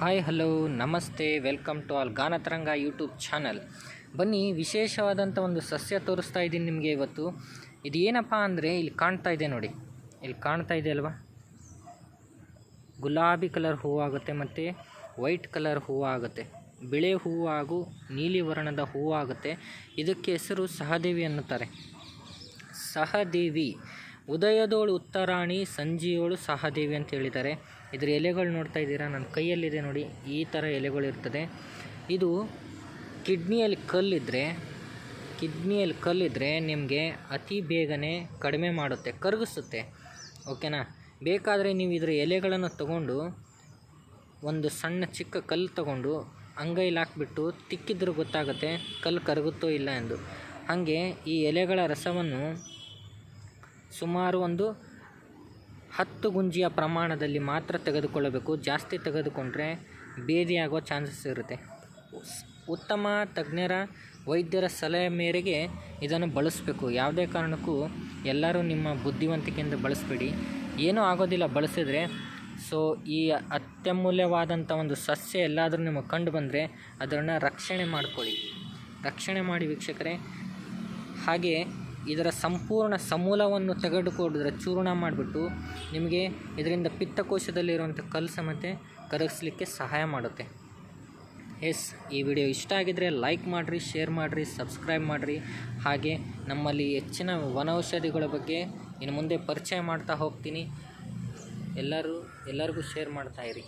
Hi hello ನಮಸ್ತೆ welcome to all Gaanatharanga YouTube channel. ಬನ್ನಿ, ವಿಶೇಷವಾದಂಥ ಒಂದು ಸಸ್ಯ ತೋರಿಸ್ತಾ ಇದ್ದೀನಿ ನಿಮಗೆ ಇವತ್ತು. ಇದು ಏನಪ್ಪ ಅಂದರೆ ಇಲ್ಲಿ ಕಾಣ್ತಾ ಇದೆ ನೋಡಿ, ಇಲ್ಲಿ ಕಾಣ್ತಾ ಇದೆ ಅಲ್ವಾ, ಗುಲಾಬಿ ಕಲರ್ ಹೂವು ಆಗುತ್ತೆ ಮತ್ತು ವೈಟ್ ಕಲರ್ ಹೂವು ಆಗುತ್ತೆ, ಬಿಳೆ ಹೂವು ಹಾಗೂ ನೀಲಿ ವರ್ಣದ ಹೂವು ಆಗುತ್ತೆ. ಇದಕ್ಕೆ ಹೆಸರು ಸಹದೇವಿ ಅನ್ನುತ್ತಾರೆ. ಸಹದೇವಿ ಉದಯದೋಳು ಉತ್ತರಾಣಿ, ಸಂಜೆಯೋಳು ಸಹದೇವಿ ಅಂತ ಹೇಳಿದ್ದಾರೆ. ಇದರ ಎಲೆಗಳು ನೋಡ್ತಾ ಇದ್ದೀರಾ, ನನ್ನ ಕೈಯಲ್ಲಿದೆ ನೋಡಿ, ಈ ಥರ ಎಲೆಗಳು ಇರ್ತದೆ. ಇದು ಕಿಡ್ನಿಯಲ್ಲಿ ಕಲ್ಲಿದ್ದರೆ ನಿಮಗೆ ಅತಿ ಬೇಗನೆ ಕಡಿಮೆ ಮಾಡುತ್ತೆ, ಕರಗಿಸುತ್ತೆ. ಓಕೆನಾ? ಬೇಕಾದರೆ ನೀವು ಇದರ ಎಲೆಗಳನ್ನು ತಗೊಂಡು ಒಂದು ಸಣ್ಣ ಚಿಕ್ಕ ಕಲ್ಲು ತಗೊಂಡು ಅಂಗೈಲಿ ಹಾಕ್ಬಿಟ್ಟು ತಿಕ್ಕಿದ್ರೆ ಗೊತ್ತಾಗುತ್ತೆ ಕಲ್ಲು ಕರಗುತ್ತೋ ಇಲ್ಲ ಎಂದು. ಹಾಗೆ ಈ ಎಲೆಗಳ ರಸವನ್ನು ಸುಮಾರು ಒಂದು 10 ಗುಂಜಿಯ ಪ್ರಮಾಣದಲ್ಲಿ ಮಾತ್ರ ತೆಗೆದುಕೊಳ್ಳಬೇಕು. ಜಾಸ್ತಿ ತೆಗೆದುಕೊಂಡ್ರೆ ಭೇದಿಯಾಗುವ ಚಾನ್ಸಸ್ ಇರುತ್ತೆ. ಉತ್ತಮ ತಜ್ಞರ ವೈದ್ಯರ ಸಲಹೆ ಮೇರೆಗೆ ಇದನ್ನು ಬಳಸಬೇಕು. ಯಾವುದೇ ಕಾರಣಕ್ಕೂ ಎಲ್ಲರೂ ನಿಮ್ಮ ಬುದ್ಧಿವಂತಿಕೆಯಿಂದ ಬಳಸಬೇಡಿ, ಏನೂ ಆಗೋದಿಲ್ಲ ಬಳಸಿದರೆ. ಸೊ ಈ ಅತ್ಯಮೂಲ್ಯವಾದಂಥ ಒಂದು ಸಸ್ಯ ಎಲ್ಲಾದರೂ ನಿಮಗೆ ಕಂಡು ಬಂದರೆ ಅದನ್ನು ರಕ್ಷಣೆ ಮಾಡಿ ವೀಕ್ಷಕರೇ. ಹಾಗೆ ಇದರ ಸಂಪೂರ್ಣ ಸಮೂಲವನ್ನು ತೆಗೆದುಕೊಂಡಿದ್ರೆ ಚೂರ್ಣ ಮಾಡಿಬಿಟ್ಟು ನಿಮಗೆ ಇದರಿಂದ ಪಿತ್ತಕೋಶದಲ್ಲಿರುವಂಥ ಕಲ್ಲು ಸಮೇತ ಕರಗಿಸಲಿಕ್ಕೆ ಸಹಾಯ ಮಾಡುತ್ತೆ. ಈ ವಿಡಿಯೋ ಇಷ್ಟ ಆಗಿದ್ದರೆ ಲೈಕ್ ಮಾಡಿರಿ, ಶೇರ್ ಮಾಡಿರಿ, ಸಬ್ಸ್ಕ್ರೈಬ್ ಮಾಡಿರಿ. ಹಾಗೆ ನಮ್ಮಲ್ಲಿ ಹೆಚ್ಚಿನ ವನೌಷಧಿಗಳ ಬಗ್ಗೆ ಇನ್ನು ಮುಂದೆ ಪರಿಚಯ ಮಾಡ್ತಾ ಹೋಗ್ತೀನಿ. ಎಲ್ಲರಿಗೂ ಶೇರ್ ಮಾಡ್ತಾಯಿರಿ.